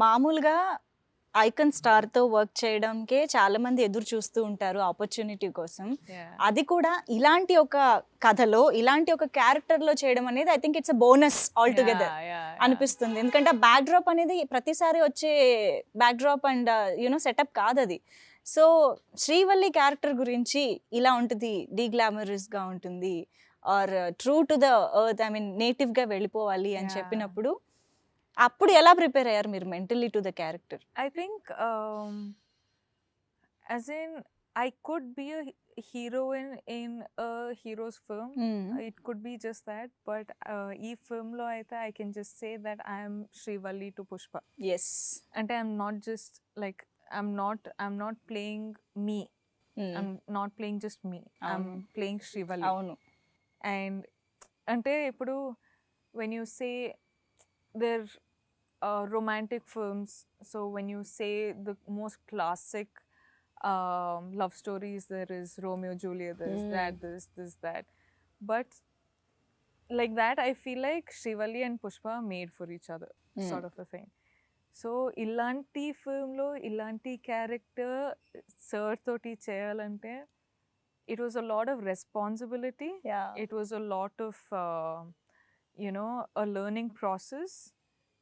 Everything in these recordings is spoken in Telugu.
మామూలుగా ఐకాన్ స్టార్తో వర్క్ చేయడంకే చాలా మంది ఎదురు చూస్తూ ఉంటారు ఆపర్చునిటీ కోసం. అది కూడా ఇలాంటి ఒక కథలో ఇలాంటి ఒక క్యారెక్టర్లో చేయడం అనేది I think it's a bonus all together అనిపిస్తుంది. ఎందుకంటే ఆ బ్యాక్ డ్రాప్ అనేది ప్రతిసారి వచ్చే back drop and you know setup కాదు అది. సో శ్రీవల్లి క్యారెక్టర్ గురించి ఇలా ఉంటుంది, డీగ్లామరస్గా ఉంటుంది or true to the earth, I mean నేటివ్గా వెళ్ళిపోవాలి అని చెప్పినప్పుడు అప్పుడు ఎలా ప్రిపేర్ అయ్యారు మీరు mentally to the character? I think as in I could be a heroine in a hero's film. It could be just that, but ee film lo aithe I can just say that I am Srivalli to Pushpa. Yes. And I'm not just like I'm not playing me. I'm not playing just me. I'm playing Srivalli. Avunu. And ante ippudu when you say there romantic films, so when you say the most classic love stories, there is Romeo Juliet, there is that, this that, but like that I feel like Srivalli and Pushpa are made for each other, sort of a thing. So ilanti film lo ilanti character sir toti cheyalante it was a lot of responsibility. It was a lot of you know, a learning process.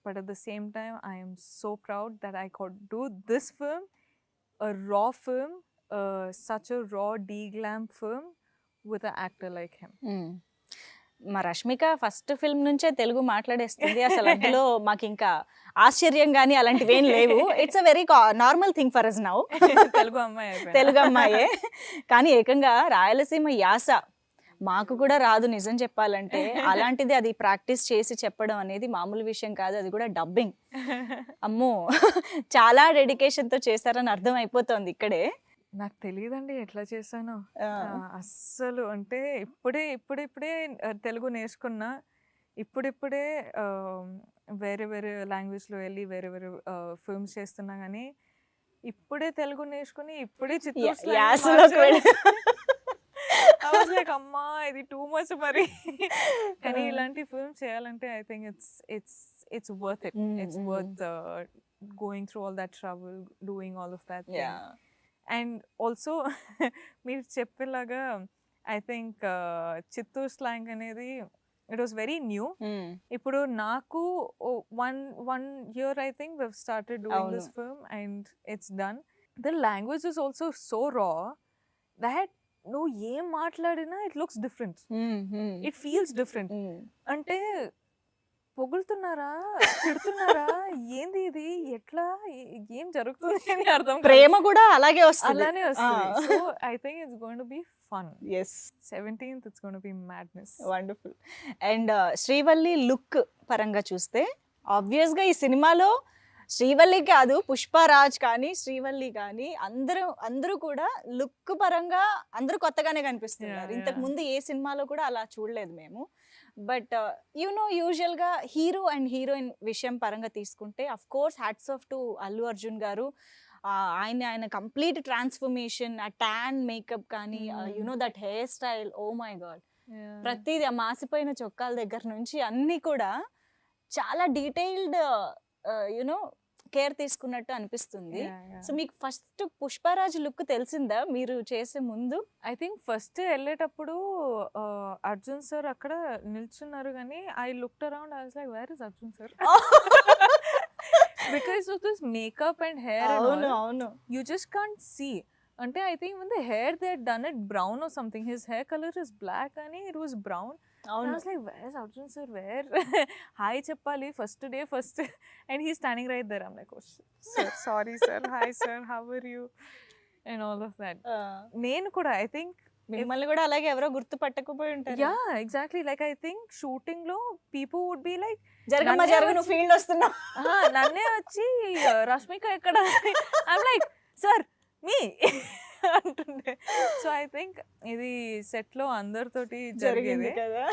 But at the same time, I am so proud that I could do this film, a raw film, such a raw D-glam film with an actor like him. మా రష్మిక ఫస్ట్ ఫిల్మ్ నుంచే తెలుగు మాట్లాడేస్తుంది. అసలు అందులో మాకు ఇంకా ఆశ్చర్యం కానీ అలాంటివి ఏం లేవు. It's a very normal thing for us now. Telugu అమ్మాయే కానీ ఏకంగా రాయలసీమ యాస మాకు కూడా రాదు నిజం చెప్పాలంటే. అలాంటిది అది ప్రాక్టీస్ చేసి చెప్పడం అనేది మామూలు విషయం కాదు. అది కూడా డబ్బింగ్, అమ్మో చాలా డెడికేషన్తో చేశారని అర్థం అయిపోతుంది ఇక్కడే. నాకు తెలియదండి ఎట్లా చేశాను అస్సలు. అంటే ఇప్పుడే తెలుగు నేర్చుకున్నా, ఇప్పుడే వేరే వేరే లాంగ్వేజ్లో వెళ్ళి వేరే వేరే ఫిల్మ్స్ చేస్తున్నా, కానీ ఇప్పుడే తెలుగు నేర్చుకుని ఇప్పుడే అమ్మా ఇది టూ మచ్ మరి. కానీ ఇలాంటి ఫిల్మ్ చేయాలంటే I think it's worth it. It's worth going through all that trouble, doing all of that thing. And also మీరు చెప్పేలాగా ఐ థింక్ చిత్తూరు స్లాంగ్ అనేది it was very new. ఇప్పుడు నాకు one year I think we've started doing this film and it's done. The language is also so raw that నువ్వు ఏం మాట్లాడినా it looks different, it feels different. అంటే పొగులుతున్నారా, తిడుతున్నారా, ఏంది ఇది, ఎట్లా, ఏం జరుగుతుంది అని అర్థం. ప్రేమ కూడా అలాగే వస్తుంది, అలానే వస్తుంది. So I think it's going to be fun. yes 17th it's going to be madness. Wonderful. And Srivalli look పరంగా చూస్తే ఆబ్వియస్గా ఈ సినిమాలో శ్రీవల్లి కాదు, పుష్పరాజ్ కానీ శ్రీవల్లి కానీ అందరూ కూడా లుక్ పరంగా అందరూ కొత్తగానే కనిపిస్తున్నారు. ఇంతకు ముందు ఏ సినిమాలో కూడా అలా చూడలేదు మేము. బట్ యూనో యూజువల్గా హీరో అండ్ హీరోయిన్ విషయం పరంగా తీసుకుంటే of course hats off to Allu Arjun గారు. ఆయన కంప్లీట్ ట్రాన్స్ఫర్మేషన్, ఆ ట్యాన్ మేకప్ కానీ you know that hair style, oh my God, ప్రతిదీ ఆ మాసిపోయిన చొక్కాల దగ్గర నుంచి అన్నీ కూడా చాలా డీటెయిల్డ్ యునో కేర్ తీసుకున్నట్టు అనిపిస్తుంది. సో మీకు ఫస్ట్ పుష్పరాజ్ లుక్ తెలిసిందా మీరు చేసే ముందు? ఐ థింక్ ఫస్ట్ వెళ్ళేటప్పుడు అర్జున్ సార్ అక్కడ నిల్చున్నారు, కానీ I looked around, I was like where is Arjun sir, because of this makeup and hair and all you just can't see. అంటే I think when the hair they had done it brown or something, his hair color is black and it was brown. I was like, where is Arjun sir, where? Hi cheppali first day first, and he's standing right there. I'm like, oh sir, sorry sir, hi sir, how are you, and all of that. నేను కూడా ఐ థింక్ మిమ్మల్ని కూడా అలాగే ఎవరో గుర్తు పట్టకపోయి ఉంటారు. Yeah exactly. Like I think shooting లో పీపుల్ వుడ్ బి లైక్, జరగమ్మ జరుగు, నువ్వు ఫీల్డ్ వస్తున్నావు, నన్నే వచ్చి రష్మిక ఎక్కడ, ఐమ్ లైక్ సార్ మీ అంటుండే. సో ఐ థింక్ ఇది సెట్ లో అందరితోటి జరిగేది కదా.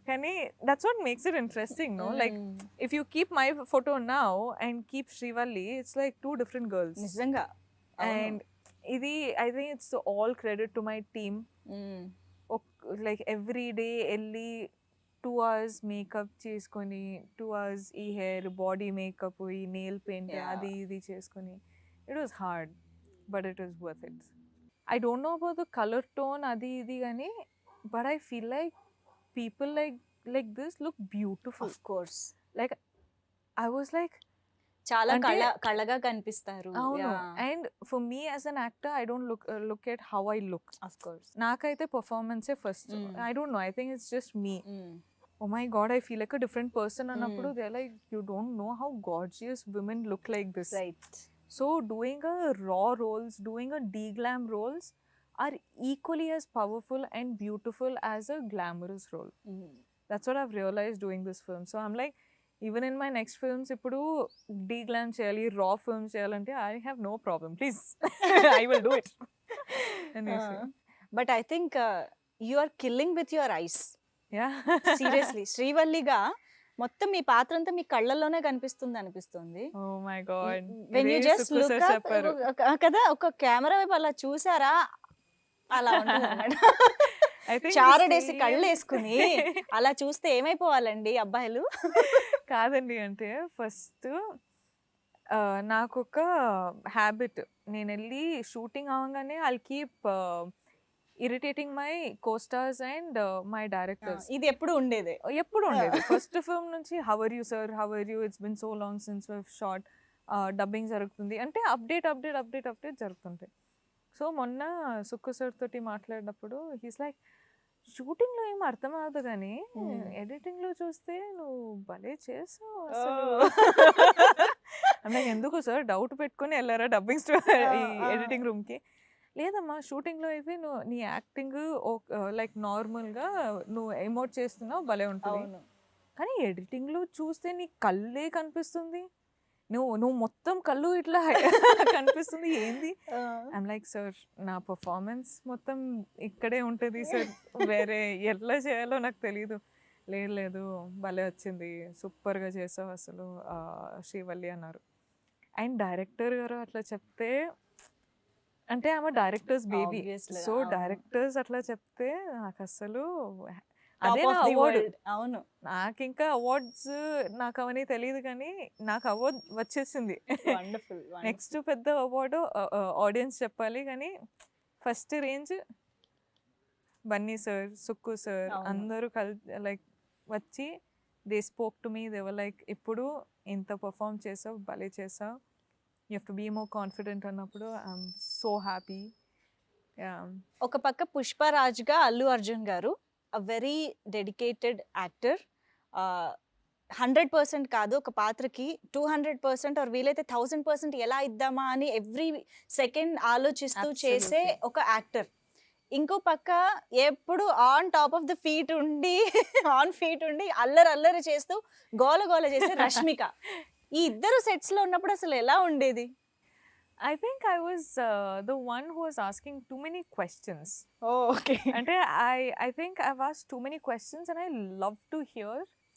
కానీ that's what makes it interesting, no? Like if you keep my photo now and keep Srivalli, it's like two different girls నిజంగా. అండ్ ఇది I think it's all credit to my team. Like every day వెళ్ళి 2 hours మేకప్ చేసుకొని 2 hours ఈ హెయిర్ బాడీ మేకప్ ఈ నెయిల్ పెయింట్ Yeah. అది ఇది చేసుకొని it was hard but it was worth it. I don't know about the colour tone అది ఇది కానీ but I feel like people like this look beautiful. Of course like I was like చాలా అంటే- కళగా కనిపిస్తారు. అవును. And for me as an actor I don't look at how I look. Of course నాకైతే పర్ఫార్మెన్సే first. I don't know, I think it's just me. Oh my god, I feel like a different person అన్నప్పుడు they like you don't know how gorgeous women look like this. Right. So doing a raw roles, doing a de-glam roles are equally as powerful and beautiful as a glamorous role. That's what I've realized doing this film. So I'm like, even in my next films, ippudu de-glam cheyali, raw films cheyalante, I have no problem. Please, I will do it. But I think you are killing with your eyes. Yeah. Seriously శ్రీవల్లిగా మొత్తం మీ పాత్ర అంతా మీ కళ్ళల్లోనే కనిపిస్తుంది అనిపిస్తుంది. Oh my God. When you ఇదే జస్ట్ సుక్కు లుక్ sir చెప్పారు. కదా, ఒక కెమెరా వైపు అలా చూసారా అలా ఉంటుంది అన్నమాట. I think చారడేసి the కళ్ళు same- వేసుకుని అలా చూస్తే ఏమైపోవాలండి అబ్బాయిలు? కాదండి, అంటే ఫస్ట్ నాకు ఒక హ్యాబిట్, నేను వెళ్ళి షూటింగ్ అవ్వగానే I'll keep irritating my costars and my directors. ఇది ఎప్పుడు ఉండేదే. ఎప్పుడు ఉండేది. ఫస్ట్ ఫిల్మ్ నుంచి how are you sir, how are you, it's been so long since we shot, dubbing జరుగుతుంది అంటే అప్డేట్ జరుగుతుంటాయి. సో మొన్న సుక్కు సార్ తోటి మాట్లాడినప్పుడు హీస్ లైక్, షూటింగ్లో ఏం అర్థం అవ్వదు కానీ ఎడిటింగ్లో చూస్తే నువ్వు భలే చేసావు అసలు. అంటే ఎందుకు సార్ డౌట్ పెట్టుకుని వెళ్ళారా డబ్బింగ్ ఈ ఎడిటింగ్ రూమ్కి? లేదమ్మా, షూటింగ్లో అయితే నువ్వు నీ యాక్టింగ్ లైక్ నార్మల్గా నువ్వు ఎమోట్ చేస్తున్నావు భలే ఉంటుంది, కానీ ఎడిటింగ్లో చూస్తే నీ కళ్ళే కనిపిస్తుంది, నువ్వు మొత్తం కళ్ళు ఇట్లా కనిపిస్తుంది, ఏంది? ఐమ్ లైక్, సార్ నా పర్ఫార్మెన్స్ మొత్తం ఇక్కడే ఉంటుంది సార్, వేరే ఎట్లా చేయాలో నాకు తెలీదు. లేదు భలే వచ్చింది, సూపర్గా చేసావు అసలు శ్రీవల్లి అన్నారు. అండ్ డైరెక్టర్ గారు అట్లా చెప్తే, అంటే ఆమె డైరెక్టర్స్ బేబీ, Obviously, సో అవును. డైరెక్టర్స్ అట్లా చెప్తే నాకు అసలు Top అదే of నా the అవార్డు. world. అవును. నాకు ఇంకా అవార్డ్స్ నాకు అవన్నీ తెలియదు కానీ నాకు అవార్డ్ వచ్చేసింది. వండర్ఫుల్. నెక్స్ట్ పెద్ద అవార్డు ఆడియన్స్ చెప్పాలి, కానీ first range Bunny sir, Sukku sir అవును. అందరూ లైక్ వచ్చి they spoke to me, they were like, ఇప్పుడు ఇంత పర్ఫామ్ చేసావు, భలే చేసావు, you have to be more confident అన్నప్పుడు ఐఎమ్ సో హ్యాపీ. ఒక పక్క పుష్పరాజ్గా అల్లు అర్జున్ గారు అ వెరీ డెడికేటెడ్ యాక్టర్. 100% కాదు, ఒక పాత్రకి 200% ఆర్ వీలైతే 1000% ఎలా ఇద్దామా అని ఎవ్రీ సెకండ్ ఆలోచిస్తూ చేసే Absolutely. ఒక యాక్టర్. ఇంకో పక్క ఎప్పుడు on top of the feet ఉండి అల్లరి చేస్తూ గోల చేసే రష్మిక. ఈ ఇద్దరు సెట్స్ లో ఉన్నప్పుడు అసలు ఎలా ఉండేది? I think I was the one who was asking too many questions. Okay. అంటే I think I've asked too many questions and I love to hear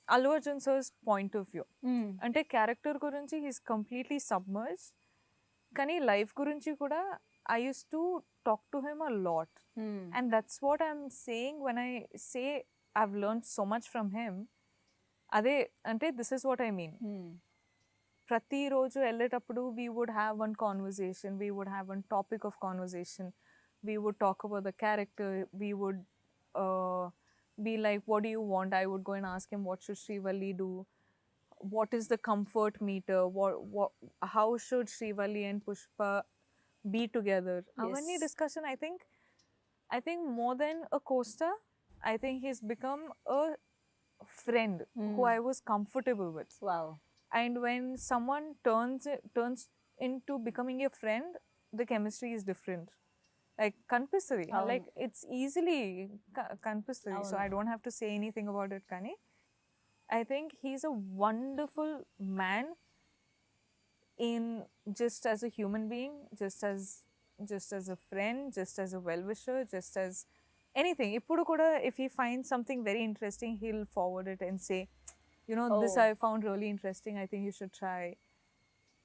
Allu Arjun sir's point of view. అంటే క్యారెక్టర్ గురించి he's completely submerged, కానీ లైఫ్ గురించి కూడా I used to talk to him a lot. And that's what I'm saying when I say I've learned so much from him. అదే అంటే this is what I mean. ప్రతిరోజు వెళ్ళేటప్పుడు we would have one conversation, we would have one topic of conversation, we would talk about the character, we would be like, what do you want? I would go and ask him, what should Srivalli do? What is the comfort meter? How should Srivalli and Pushpa be together? Avanni discussion, I think more than a co-star, I think he's become a friend who I was comfortable with. Wow. And when someone turns into becoming a friend, the chemistry is different. Like kanpistadi, Avunu. like it's easily kanpistadi. So Avunu. I don't have to say anything about it, kani I think he's a wonderful man in just as a human being, just as a friend, just as a well-wisher, just as anything. Ippudu kuda if he finds something very interesting, he'll forward it and say, you know, this Oh. I found really interesting, I think you should try.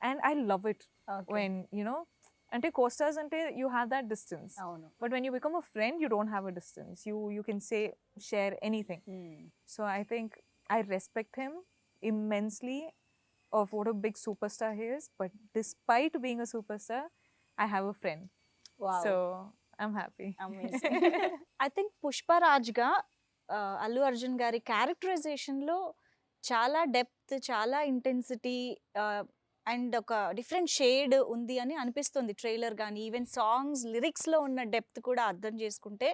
And I love it Okay. when, you know, అంటే co-stars అంటే you have that distance. అవును. But when you become a friend, you don't have a distance. You can say, share anything. So I think I respect him immensely of what a big superstar he is. But despite being a superstar, I have a friend. Wow. So I'm happy. Amazing. I think పుష్పరాజ్గా అల్లు అర్జున్ గారి క్యారెక్టరైజేషన్లో చాలా డెప్త్, చాలా ఇంటెన్సిటీ అండ్ ఒక డిఫరెంట్ షేడ్ ఉంది అని అనిపిస్తుంది ట్రైలర్ కానీ ఈవెన్ సాంగ్స్ లిరిక్స్లో ఉన్న డెప్త్ కూడా అర్థం చేసుకుంటే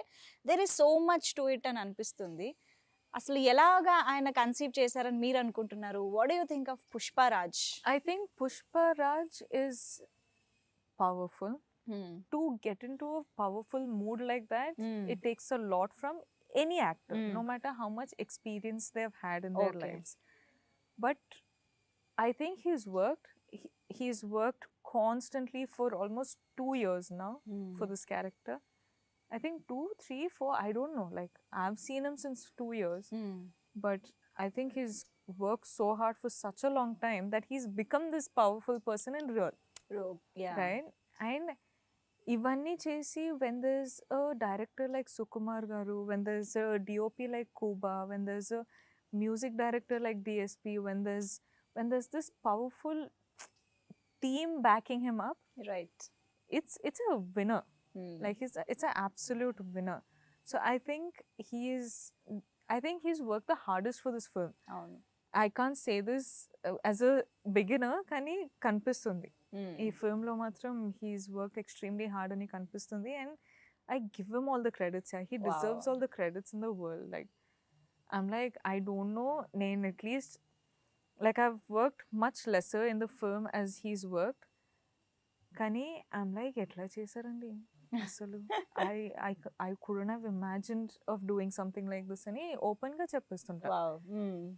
there is so much to it అని అనిపిస్తుంది. అసలు ఎలాగా ఆయన కన్సీవ్ చేశారని మీరు అనుకుంటున్నారు? What do you think of Pushparaj? I think Pushpa Raj is powerful. To get into a powerful mood like that, it takes a lot from any actor, no matter how much experience they've had in their Okay. lives. But I think he's worked constantly for almost 2 years now for this character. I think 2, 3, 4, I don't know. Like, I've seen him since 2 years, but I think he's worked so hard for such a long time that he's become this powerful person in real, right? And ఇవన్నీ చేసి when there's a director like Sukumar garu, when there's a DOP like Kuba, when there's a music director like DSP, when there's this powerful team backing him up, right. it's a winner. Like it's an absolute winner. So I think he's worked the hardest for this film. అవును. I can't say this as a beginner, కానీ కనిపిస్తుంది ఈ ఫిల్మ్లో మాత్రం హీస్ వర్క్ ఎక్స్ట్రీమ్లీ హార్డ్ అని కనిపిస్తుంది. And I give him all the credits. He deserves all the credits in the world. Like I'm like I don't know, నేను at least like I've worked much lesser in the film as he's worked, కానీ ఐమ్ లైక్ ఎట్లా చేశారండి అసలు. I couldn't have imagined of doing something like this అని ఓపెన్గా చెప్పేస్తుంటా.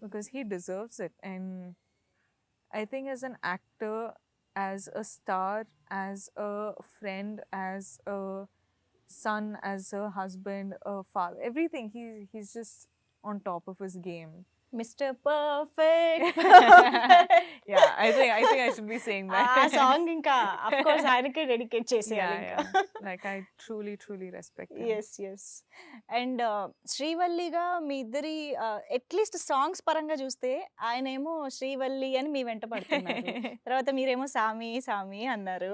Because he deserves it. And I think as an actor, as a star, as a friend, as a son, as a husband, a father, everything, he's just on top of his game. Mister perfect. Yeah, I think I should be saying that. ఆ సాంగ్ ఇంకా అఫ్ కోర్స్ ఆయనకే డెడికేట్ చేసేయాలి ఇంకా. Like I truly respect him. Yes. And శ్రీవల్లిగా మీ ఇద్దరి అట్లీస్ట్ సాంగ్స్ పరంగా చూస్తే ఆయనేమో శ్రీవల్లి అని మీ వెంట పడుతున్నారు, తర్వాత మీరేమో సామి సామి అన్నారు.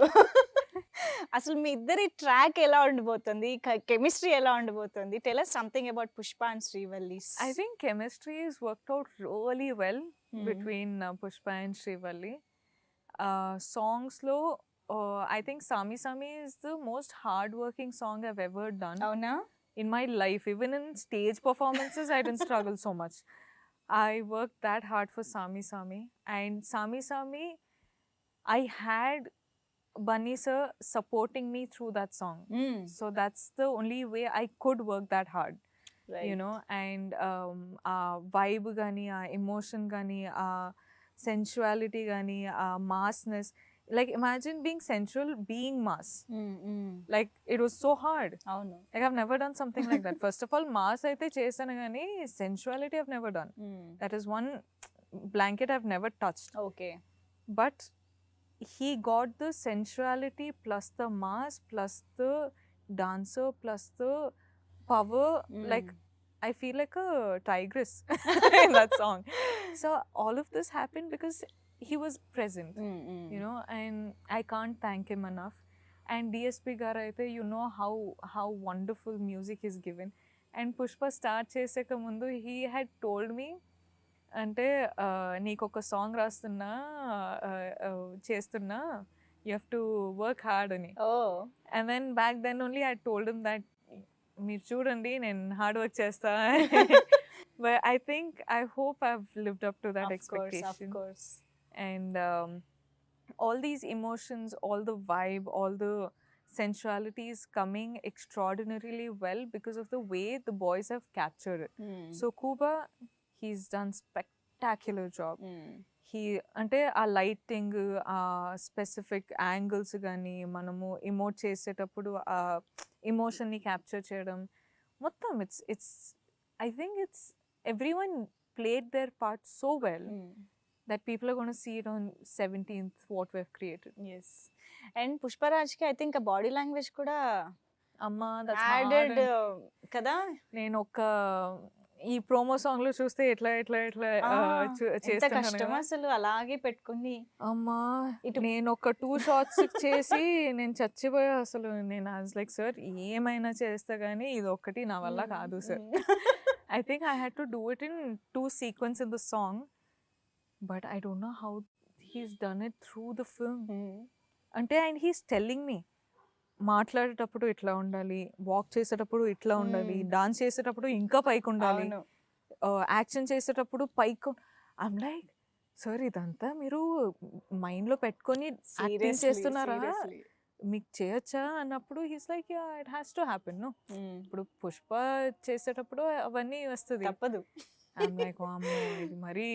అసలు మీ ఇద్దరి ట్రాక్ ఎలా ఉండబోతుంది, కెమిస్ట్రీ ఎలా ఉండబోతుంది? Tell us something about Pushpa and Srivalli. I think chemistry is worked out really well between Pushpa and Srivalli. Songs lo, I think Sami Sami is the most hard-working song I've ever done అవునా? in my life. Even in stage performances, I didn't struggle so much. I worked that hard for Sami Sami. And Sami Sami, I had Bunny sir supporting me through that song. So that's the only way I could work that hard. Right. You know, and vibe gani, emotion gani, sensuality gani, massness. Like imagine being sensual, being mass. Like it was so hard. అవును. Like I've never done something like that. First of all, mass aithe chesanu gani, sensuality I've never done. That is one blanket I've never touched. Okay. But he got the sensuality plus the mass plus the dancer plus the power. Like I feel like a tigress in that song. So all of this happened because he was present, you know, and I can't thank him enough. And DSP garu aithe, you know how wonderful music he's given. And Pushpa start cheseka mundu he had told me, అంటే నీకు ఒక సాంగ్ రాస్తున్నా చేస్తున్నా, you have to work hard అని. And then back then only I told him that మీరు చూడండి నేను హార్డ్ వర్క్ చేస్తా. But I think I hope I have lived up to that expectation. And all these emotions, all the vibe, all the sensuality is coming extraordinarily well because of the way the boys have captured it. So Kuba, he's done spectacular job. He అంటే ఆ లైటింగ్, ఆ స్పెసిఫిక్ యాంగిల్స్ కానీ మనము ఇమోట్ చేసేటప్పుడు ఆ ఎమోషన్ని క్యాప్చర్ చేయడం మొత్తం it's I think it's every one played their part so well. that people are going to see it on 17th, what we've created. Yes. And పుష్పరాజ్కి ఐ థింక్ బాడీ లాంగ్వేజ్ కూడా అమ్మా, that's యాడెడ్ hard. కదా. నేను ఒక ఈ ప్రోమో సాంగ్ లో చూస్తే ఎట్లా ఎంత చేస్తాను కష్టం అసలు అలాగే పెట్టుకుని. అమ్మా, ఇటు నేను ఒక 2 షార్ట్స్ చేసి నేను చచ్చిపోయా అసలు. నేను లైక్ సార్ ఏమైనా చేస్తా కానీ ఇది ఒక్కటి నా వల్ల కాదు sir. I think I had to do it in 2 sequences in the song, but I don't know how he's done it through the film. అంటే and he's telling me మాట్లాడేటప్పుడు ఇట్లా ఉండాలి, వాక్ చేసేటప్పుడు ఇట్లా ఉండాలి, డాన్స్ చేసేటప్పుడు ఇంకా పైకి ఉండాలి, యాక్షన్ చేసేటప్పుడు పైకి. ఐమ్ లైక్ సార్ ఇదంతా మీరు మైండ్లో పెట్టుకొని యాక్టింగ్ చేస్తున్నారా, మీకు చేయొచ్చా అన్నప్పుడు he's like yeah it has to happen. No, ఇప్పుడు పుష్ప చేసేటప్పుడు అవన్నీ వస్తుంది, తప్పదు. ఐమ్ లైక్ అమ్మో ఇది మరీ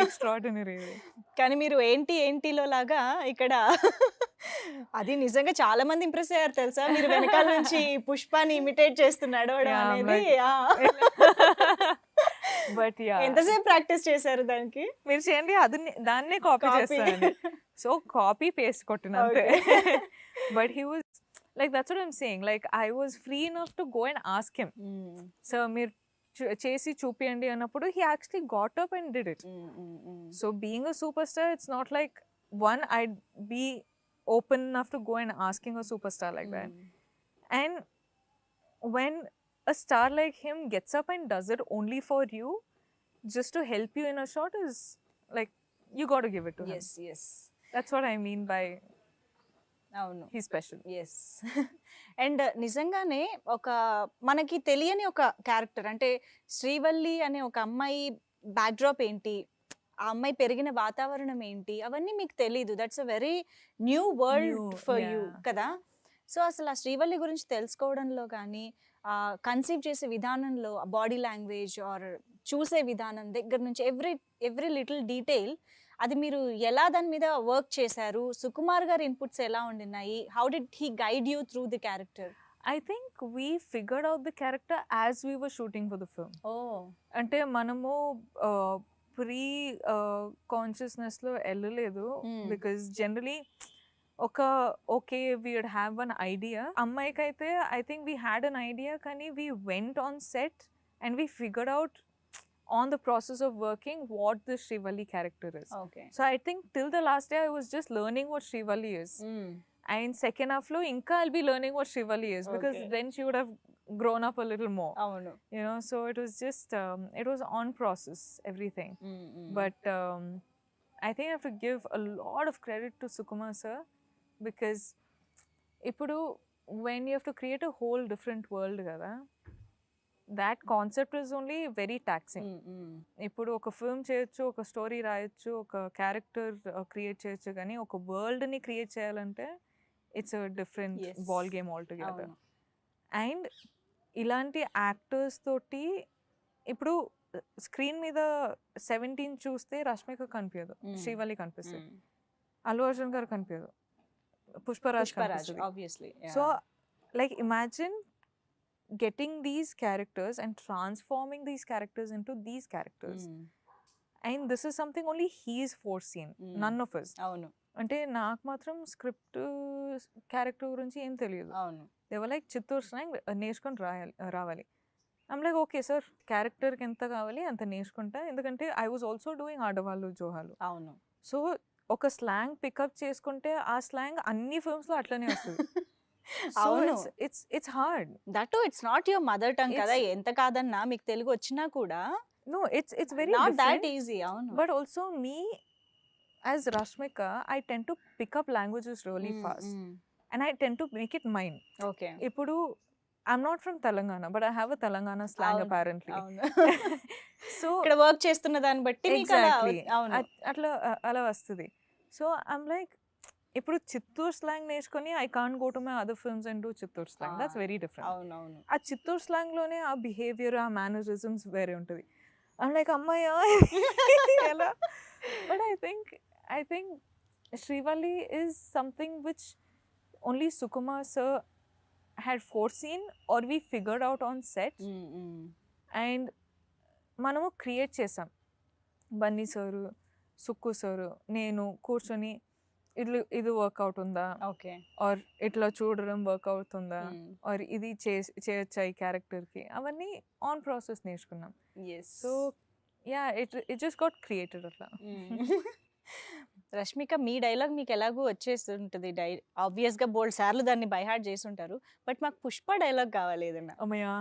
ఎక్స్ట్రాడినరీ. కానీ మీరు ఏంటిలో లాగా ఇక్కడ అది నిజంగా చాలా మంది ఇంప్రెస్ అయ్యారు తెలుసా, మీరు వెనకాల నుంచి పుష్పాని ఇమిటేట్ చేస్తున్నాడు అనేది. బట్ యా, ఎంతసేపు ప్రాక్టీస్ చేశారు దానికి? మీరు చేయండి, అది దాన్నే కాపీ చేస్తాను. సో కాపీ పేస్ట్ కొట్టిన అంతే. But he was like that's what I'm saying, like I was free enough to go and ask him, so మీరు చేసి చూపియండి అన్నప్పుడు he actually got up and did it. So being a superstar, it's not like one I'd be open enough to go and asking a superstar like that. And when a star like him gets up and does it only for you, just to help you in a shot, is like you got to give it to him. Yes. That's what I mean by అవును, he's special. ఎస్. అండ్ నిజంగానే ఒక మనకి తెలియని ఒక క్యారెక్టర్ అంటే శ్రీవల్లి అనే ఒక అమ్మాయి బ్యాక్డ్రాప్ ఏంటి, ఆ అమ్మాయి పెరిగిన వాతావరణం ఏంటి, అవన్నీ మీకు తెలీదు. That's a very new world for you కదా. సో అసలు ఆ శ్రీవల్లి గురించి తెలుసుకోవడంలో కానీ, కన్సీవ్ చేసే విధానంలో, బాడీ లాంగ్వేజ్ ఆర్ చూసే విధానం దగ్గర నుంచి ఎవ్రీ లిటిల్ డీటెయిల్, అది మీరు ఎలా దాని మీద వర్క్ చేశారు? సుకుమార్ గారి ఇన్పుట్స్ ఎలా ఉండినాయి? How did he guide you through the character? I think we figured out the character as we were shooting for the film. అంటే మనము ప్రీ కాన్షియస్నెస్లో వెళ్ళలేదు, because generally okay we would have one idea. అమ్మాయికి అయితే I think we had an idea, కానీ we went on set and we figured out on the process of working what the Srivalli character is. Okay. So I think till the last day I was just learning what Srivalli is. And second half lo inka I'll be learning what Srivalli is, because then she would have grown up a little more. You know, so it was just it was on process, everything. But I think I have to give a lot of credit to Sukumar sir, because ipudu when you have to create a whole different world kada, that concept is only very taxing. ఇప్పుడు ఒక ఫిల్మ్ చేయొచ్చు, ఒక స్టోరీ రాయొచ్చు, ఒక క్యారెక్టర్ క్రియేట్ చేయొచ్చు, కానీ ఒక వరల్డ్ని క్రియేట్ చేయాలంటే it's a different ball game all together. And ఇలాంటి యాక్టర్స్ తోటి ఇప్పుడు స్క్రీన్ మీద 17 చూస్తే రష్మిక కనిపించదు, శ్రీవల్లి కనిపిస్తుంది, అల్లు అర్జున్ గారు కనిపించదు, Pushparaj obviously. So like imagine getting these characters and transforming these characters into these characters. And this is something only he's foreseen, none of us. అంటే నాకు మాత్రం స్క్రిప్ట్ క్యారెక్టర్ గురించి ఏం తెలియదు. They were like Chittoor slang నేర్చుకొని రావాలి. ఐమ్ లైక్ ఓకే సార్, క్యారెక్టర్కి ఎంత కావాలి అంత నేర్చుకుంటా, ఎందుకంటే ఐ వాజ్ ఆల్సో డూయింగ్ ఆడవాళ్ళు జోహాలు. సో ఒక స్లాంగ్ పికప్ చేసుకుంటే ఆ స్లాంగ్ అన్ని ఫిల్మ్స్లో అట్లనే వస్తుంది. It's hard. That too, it's not your mother tongue kada, enta kadanna మీకు తెలుగు వచ్చినా కూడా. No, it's very not different. that easy. But also me as Rashmika, I tend to pick up languages really fast. And I tend to make it mine. Okay. Ippudu I'm not from Telangana, but I have a Telangana slang apparently. So ఇక్కడ వర్క్ చేస్తున్న దాన్ని బట్టి మీకు అట్లా అలా వస్తుంది. So I'm like, ఇప్పుడు చిత్తూరు స్లాంగ్ నేర్చుకొని I can't go to my other films and do Chittoor slang. That's very different. ఆ చిత్తూరు స్లాంగ్లోనే ఆ బిహేవియర్, ఆ మేనరిజమ్స్ వేరే ఉంటుంది. ఐమ్ లైక్ అమ్మాయ్యా ఎలా. But I think Srivalli is something which only Sukumar sir had foreseen or we figured out on set. And మనము క్రియేట్ చేసాం. బన్నీ సారు, సుక్కు సార్ నేను కూర్చొని ఇది వర్కౌట్ ఉందా, ఓకే. ఆర్ ఇట్లా చూడడం వర్క్ అవుతుందా, ఆర్ ఇది చేయొచ్చా ఈ క్యారెక్టర్కి, అవన్నీ ఆన్ ప్రాసెస్ నేర్చుకున్నాం. So yeah it just got created అట్లా. రష్మిక, మీ డైలాగ్ మీకు ఎలాగూ వచ్చేస్తుంటుంది, ఆబ్వియస్గా బోల్డ్ సార్లు దాన్ని బై హార్ట్ చేసి ఉంటారు. బట్ మాకు పుష్ప డైలాగ్ కావాలి ఏదన్నా. అమ్మయ్యా,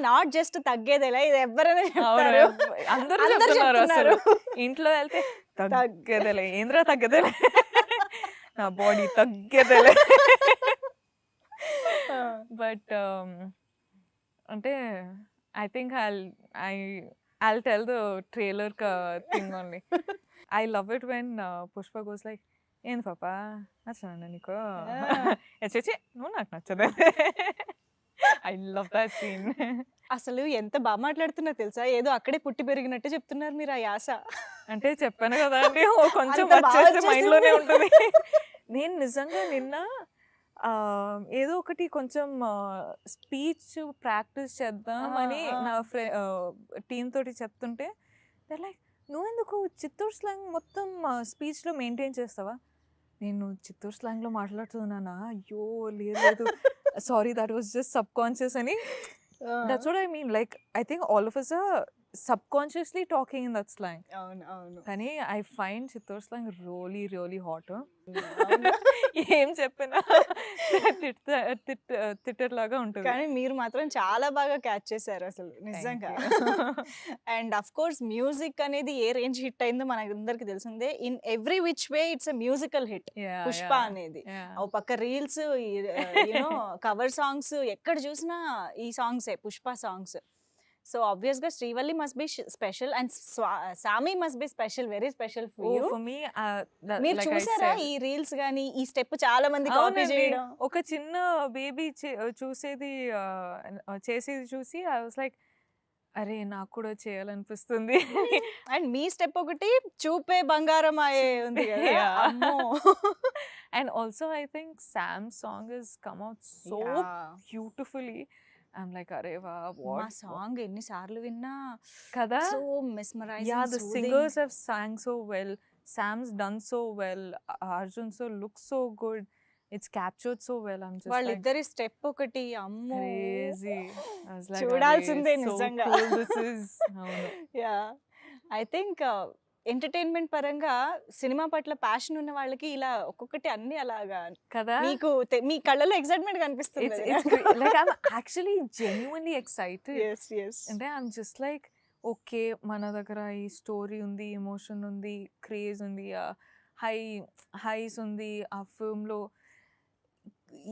నాట్ జస్ట్ తగ్గేదేలా, ఇది ఎవరైనా అవును, చెప్తారు. అందరూ అందరూ చెప్తున్నారు అసలు. చెప్తున్నారు. ఇంట్లో వెళ్తే తగ్గేదేలే, ఏంద్రా తగ్గదేలే, నా బాడీ తగ్గేదేలే. బట్ అంటే I think I'll tell the trailer thing only. I love it when Pushpa goes like, "ఏంది పాపా నచ్చనా నీకు?" చే నువ్వు నాకు నచ్చదే. I love that scene. అసలు ఎంత బాగా మాట్లాడుతున్నా తెలుసా, ఏదో అక్కడే పుట్టి పెరిగినట్టు చెప్తున్నారు మీరు ఆ యాస. అంటే చెప్పాను కదా అండి, కొంచెం అంత బాగా వచ్చేస్తే మైండ్లోనే వచ్చేసింది. ఉంటుంది. నేను నిజంగా నిన్న ఏదో ఒకటి కొంచెం స్పీచ్ ప్రాక్టీస్ చేద్దామని నా టీమ్ తోటి చెప్తుంటే లైక్, నువ్వెందుకు చిత్తూరు స్లాంగ్ మొత్తం స్పీచ్లో మెయింటైన్ చేస్తావా? నేను చిత్తూరు స్లాంగ్లో మాట్లాడుతున్నానా? అయ్యో లేదు, sorry, that was just subconscious అని. That's what I mean, like I think all of us are subconsciously talking in that slang. అవును. కానీ I find Chittoor slang really hot. ఏం చెప్పినా తిట్టర్లాగా ఉంటుంది. కానీ మీరు మాత్రం చాలా బాగా క్యాచ్ చేశారు అసలు నిజంగా. అండ్ అఫ్ కోర్స్ మ్యూజిక్ అనేది ఏ రేంజ్ హిట్ అయిందో మనకందరికి తెలిసిందే. In every which way it's a musical hit Pushpa అనేది. ఓ పక్క రీల్స్, యూనో కవర్ సాంగ్స్, ఎక్కడ చూసినా ఈ సాంగ్సే, పుష్ప సాంగ్స్. సో ఆబ్వియస్గా Srivalli must be special and Saami must be special, very special for you. For me మీరు చూసారా ఈ రీల్స్ గానీ, ఈ స్టెప్ చాలా మంది కాపీ చేయడం? ఒక చిన్న బేబీ చూసేది చేసేది చూసి ఐ వాస్ లైక్, అరే నాకు కూడా చేయాలనిపిస్తుంది. అండ్ మీ స్టెప్ ఒకటి చూపే బంగారం అయ్యే ఉంది కదా. And also I think Sam's song has come out so beautifully. I'm like, అరే వా, మా సాంగ్ ఎన్నిసార్లు విన్నా కదా. So mesmerising. Yeah, the singers have sang so well. Sam's done so well. Arjun so looks so good. It's captured so well. I'm just వాళ్ళిద్దరి స్టెప్ ఒకటి అమ్మో crazy. I was like, చూడాల్సిందే so నిజంగా. cool this is. Yeah, I think entertainment పరంగా సినిమా పట్ల ప్యాషన్ ఉన్న వాళ్ళకి ఇలా ఒక్కొక్కటి అన్ని అలాగా కదా. మీకు మీ కళ్ళలో ఎక్సైట్మెంట్ కనిపిస్తుంది. Like I'm actually genuinely excited. yes. అంటే I'm just like, ఓకే, మన దగ్గర ఈ స్టోరీ ఉంది, ఎమోషన్ ఉంది, క్రేజ్ ఉంది, హైస్ ఉంది, ఆ ఫిల్మ్లో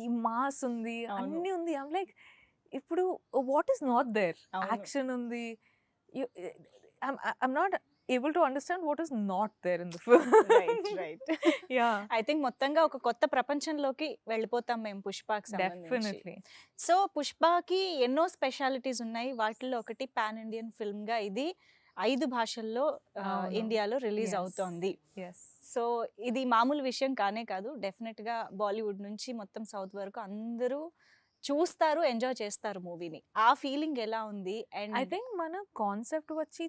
ఈ మాస్ ఉంది, అన్నీ ఉంది. ఐమ్ లైక్, ఇప్పుడు what is not there? Action ఉంది. I'm not able to understand what is not there in the film. Right. Yeah, I think మొత్తంగా ఒక కొత్త ప్రపంచంలోకి వెళ్ళిపోతాం మేము పుష్పకి సంబంధించి. definitely. సో పుష్పకి ఎన్నో స్పెషాలిటీస్ ఉన్నాయి. వాటిల్లో ఒకటి పాన్ ఇండియన్ ఫిల్మ్ గా ఇది 5 భాషల్లో ఇండియాలో రిలీజ్ అవుతోంది. Yes. సో ఇది మామూలు విషయం కానే కాదు. డెఫినెట్ గా బాలీవుడ్ నుంచి మొత్తం సౌత్ వరకు అందరూ చూస్తారు, ఎంజాయ్ చేస్తారు మూవీని. ఆ ఫీలింగ్ ఎలా ఉంది? అండ్ I think మన కాన్సెప్ట్ వచ్చి